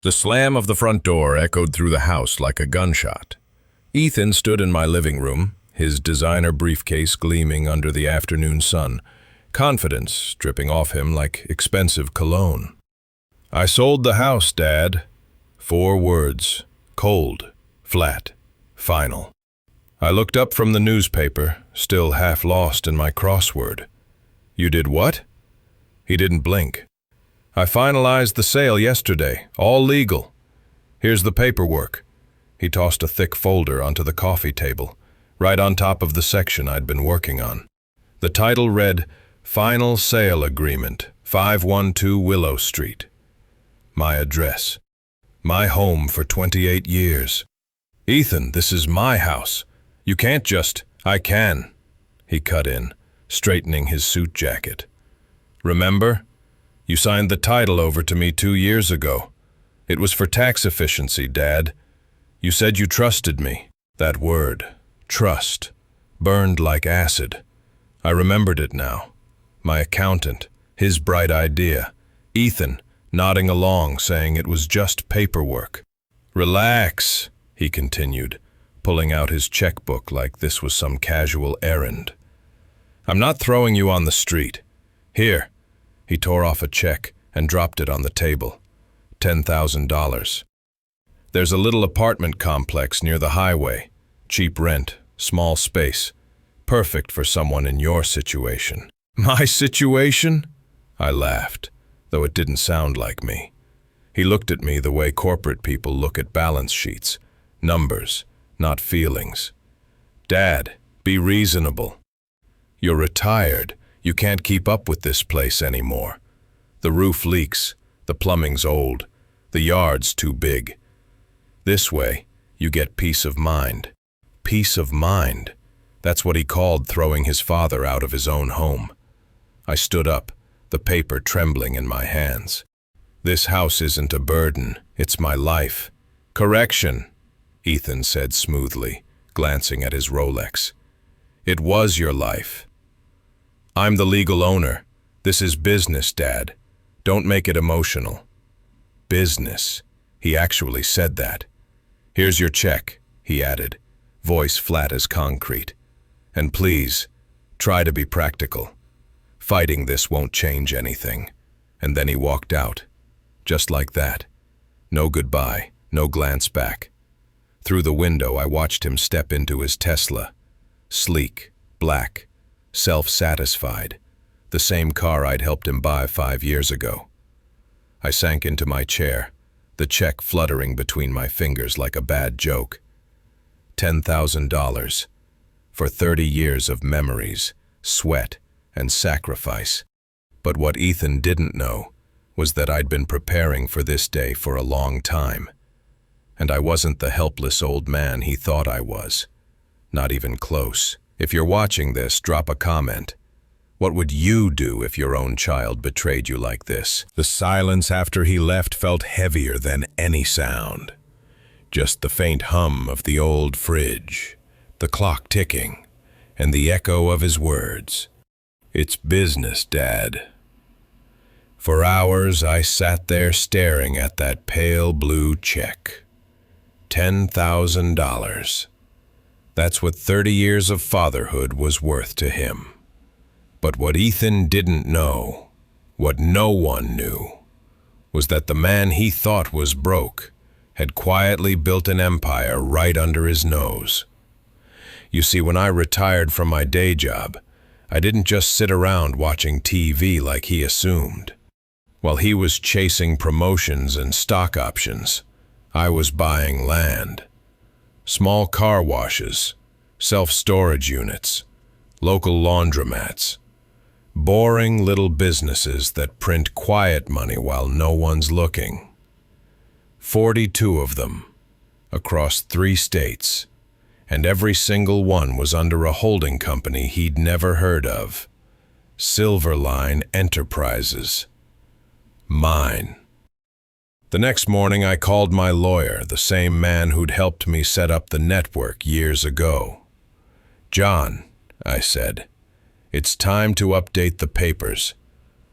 The slam of the front door echoed through the house like a gunshot. Ethan stood in my living room, his designer briefcase gleaming under the afternoon sun, confidence dripping off him like expensive cologne. "I sold the house, Dad." 4 words, cold, flat, final. I looked up from the newspaper, still half lost in my crossword. "You did what?" He didn't blink. "I finalized the sale yesterday, all legal. Here's the paperwork." He tossed a thick folder onto the coffee table, right on top of the section I'd been working on. The title read, "Final Sale Agreement, 512 Willow Street." My address. My home for 28 years. "Ethan, this is my house. You can't just—" "I can," he cut in, straightening his suit jacket. "Remember? You signed the title over to me 2 years ago. It was for tax efficiency, Dad. You said you trusted me." That word, trust, burned like acid. I remembered it now. My accountant, his bright idea. Ethan, nodding along, saying it was just paperwork. "Relax," he continued, pulling out his checkbook like this was some casual errand. "I'm not throwing you on the street. Here." He tore off a check and dropped it on the table. $10,000. "There's a little apartment complex near the highway. Cheap rent, small space. Perfect for someone in your situation." "My situation?" I laughed, though it didn't sound like me. He looked at me the way corporate people look at balance sheets. Numbers, not feelings. "Dad, be reasonable. You're retired. You can't keep up with this place anymore. The roof leaks, the plumbing's old, the yard's too big. This way, you get peace of mind." Peace of mind. That's what he called throwing his father out of his own home. I stood up, the paper trembling in my hands. "This house isn't a burden, it's my life." "Correction," Ethan said smoothly, glancing at his Rolex. "It was your life. I'm the legal owner. This is business, Dad. Don't make it emotional." Business. He actually said that. "Here's your check," he added, voice flat as concrete. "And please, try to be practical. Fighting this won't change anything." And then he walked out. Just like that. No goodbye, no glance back. Through the window, I watched him step into his Tesla. Sleek, black, self-satisfied. The same car I'd helped him buy 5 years ago. I sank into my chair, the check fluttering between my fingers like a bad joke. $10,000 for 30 years of memories, sweat, and sacrifice. But what Ethan didn't know was that I'd been preparing for this day for a long time. And I wasn't the helpless old man he thought I was. Not even close. If you're watching this, drop a comment. What would you do if your own child betrayed you like this? The silence after he left felt heavier than any sound. Just the faint hum of the old fridge, the clock ticking, and the echo of his words. "It's business, Dad." For hours I sat there staring at that pale blue check. $10,000. That's what 30 years of fatherhood was worth to him. But what Ethan didn't know, what no one knew, was that the man he thought was broke had quietly built an empire right under his nose. You see, when I retired from my day job, I didn't just sit around watching TV like he assumed. While he was chasing promotions and stock options, I was buying land. Small car washes, self-storage units, local laundromats. Boring little businesses that print quiet money while no one's looking. 42 of them, across 3 states, and every single one was under a holding company he'd never heard of. Silverline Enterprises. Mine. The next morning I called my lawyer, the same man who'd helped me set up the network years ago. "John," I said, "it's time to update the papers.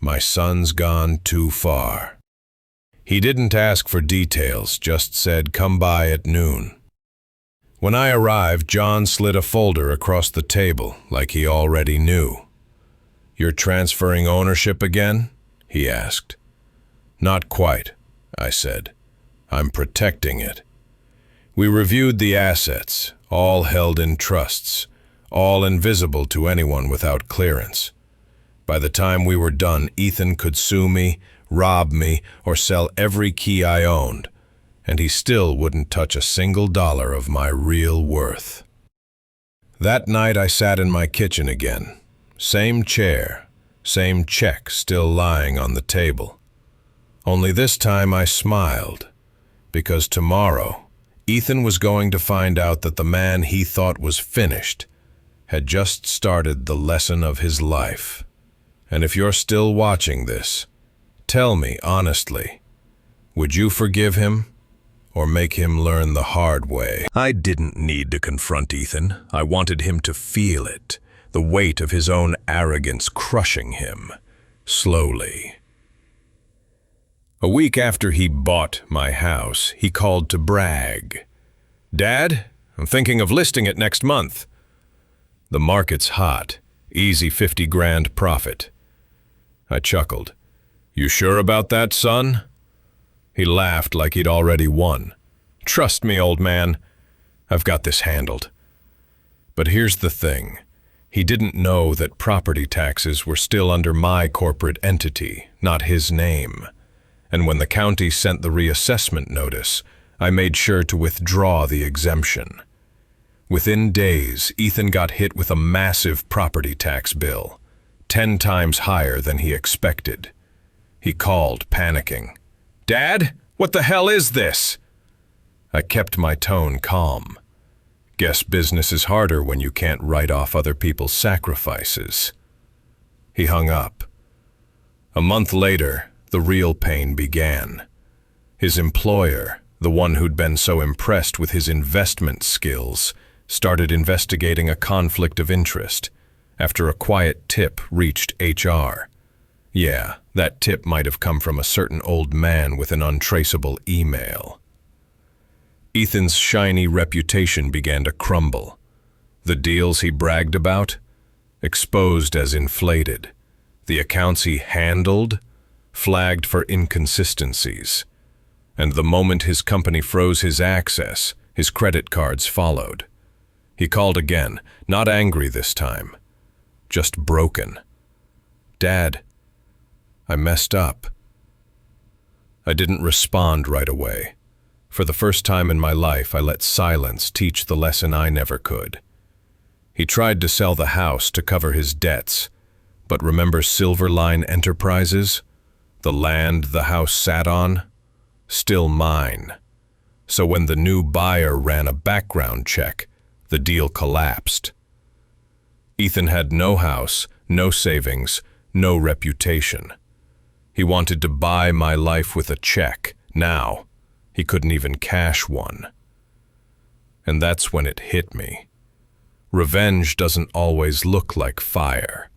My son's gone too far." He didn't ask for details, just said, "Come by at noon." When I arrived, John slid a folder across the table, like he already knew. "You're transferring ownership again?" he asked. "Not quite," I said. "I'm protecting it." We reviewed the assets, all held in trusts, all invisible to anyone without clearance. By the time we were done, Ethan could sue me, rob me, or sell every key I owned, and he still wouldn't touch a single dollar of my real worth. That night I sat in my kitchen again. Same chair, same check still lying on the table. Only this time I smiled, because tomorrow Ethan was going to find out that the man he thought was finished had just started the lesson of his life. And if you're still watching this, tell me honestly, would you forgive him or make him learn the hard way? I didn't need to confront Ethan. I wanted him to feel it, the weight of his own arrogance crushing him, slowly. A week after he bought my house, he called to brag. "Dad, I'm thinking of listing it next month. The market's hot, easy 50 grand profit." I chuckled. "You sure about that, son?" He laughed like he'd already won. "Trust me, old man. I've got this handled." But here's the thing. He didn't know that property taxes were still under my corporate entity, not his name. And when the county sent the reassessment notice, I made sure to withdraw the exemption. Within days, Ethan got hit with a massive property tax bill, 10 times higher than he expected. He called, panicking. "Dad, what the hell is this?" I kept my tone calm. Guess business is harder when you can't write off other people's sacrifices. He hung up. A month later, the real pain began. His employer, the one who'd been so impressed with his investment skills, started investigating a conflict of interest after a quiet tip reached HR. Yeah, that tip might have come from a certain old man with an untraceable email. Ethan's shiny reputation began to crumble. The deals he bragged about, exposed as inflated. The accounts he handled, flagged for inconsistencies. And the moment his company froze his access, his credit cards followed. He called again, not angry this time, just broken. "Dad, I messed up." I didn't respond right away. For the first time in my life, I let silence teach the lesson I never could. He tried to sell the house to cover his debts, but remember Silverline Enterprises? The land the house sat on? Still mine. So when the new buyer ran a background check, the deal collapsed. Ethan had no house, no savings, no reputation. He wanted to buy my life with a check. Now, he couldn't even cash one. And that's when it hit me. Revenge doesn't always look like fire.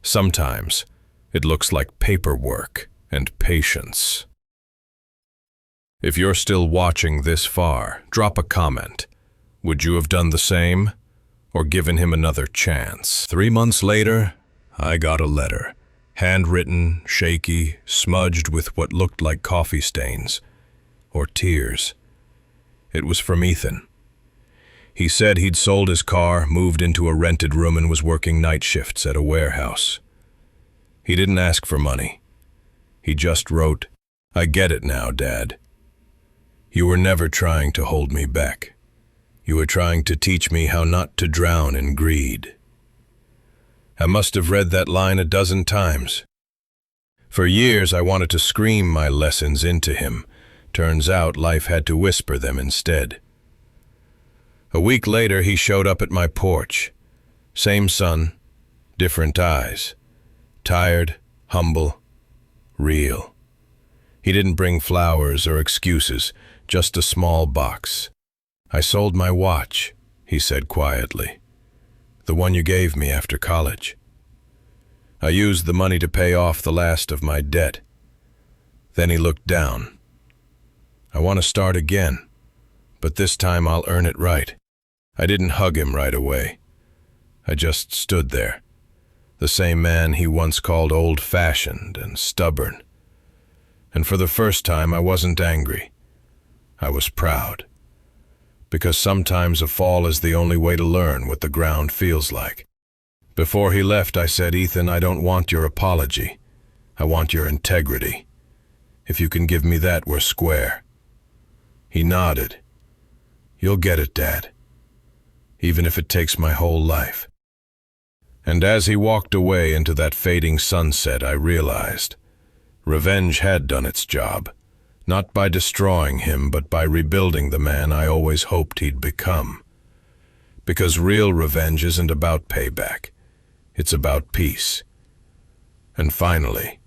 Sometimes it looks like paperwork and patience. If you're still watching this far, drop a comment. Would you have done the same? Or given him another chance? 3 months later, I got a letter. Handwritten, shaky, smudged with what looked like coffee stains. Or tears. It was from Ethan. He said he'd sold his car, moved into a rented room, and was working night shifts at a warehouse. He didn't ask for money. He just wrote, "I get it now, Dad. You were never trying to hold me back. You were trying to teach me how not to drown in greed." I must have read that line a dozen times. For years I wanted to scream my lessons into him. Turns out life had to whisper them instead. A week later he showed up at my porch. Same sun, different eyes. Tired, humble, real. He didn't bring flowers or excuses, just a small box. "I sold my watch," he said quietly. "The one you gave me after college. I used the money to pay off the last of my debt. Then he looked down. I want to start again, but this time I'll earn it right. I didn't hug him right away. I just stood there, the same man he once called old-fashioned and stubborn. And for the first time, I wasn't angry. I was proud. Because sometimes a fall is the only way to learn what the ground feels like. Before he left, I said, "Ethan, I don't want your apology. I want your integrity. If you can give me that, we're square." He nodded. "You'll get it, Dad. Even if it takes my whole life." And as he walked away into that fading sunset, I realized revenge had done its job, not by destroying him, but by rebuilding the man I always hoped he'd become. Because real revenge isn't about payback. It's about peace. And finally,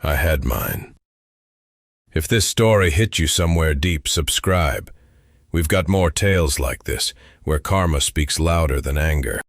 I had mine. If this story hit you somewhere deep, subscribe. We've got more tales like this, where karma speaks louder than anger.